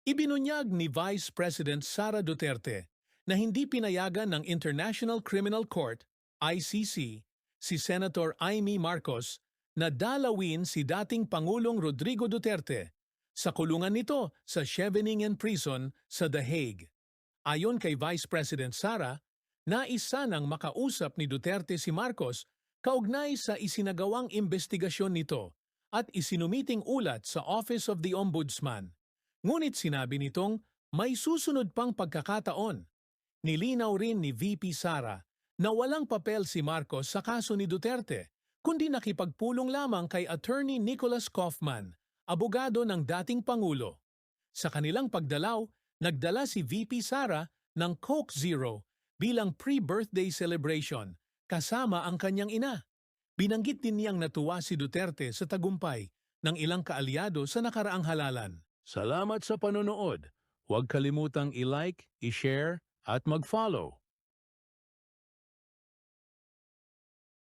Ibinunyag ni Vice President Sara Duterte na hindi pinayagan ng International Criminal Court, ICC, si Senator Amy Marcos na dalawin si dating Pangulong Rodrigo Duterte sa kulungan nito sa Scheveningen Prison sa The Hague. Ayon kay Vice President Sara, nais sanang makausap ni Duterte si Marcos kaugnay sa isinagawang investigasyon nito at isinumiting ulat sa Office of the Ombudsman. Ngunit sinabi nitong may susunod pang pagkakataon. Nilinaw rin ni VP Sara na walang papel si Marcos sa kaso ni Duterte, kundi nakipagpulong lamang kay Attorney Nicholas Kaufman, abogado ng dating Pangulo. Sa kanilang pagdalaw, nagdala si VP Sara ng Coke Zero bilang pre-birthday celebration kasama ang kanyang ina. Binanggit din niyang natuwa si Duterte sa tagumpay ng ilang kaalyado sa nakaraang halalan. Salamat sa panonood. Huwag kalimutang i-like, i-share at mag-follow.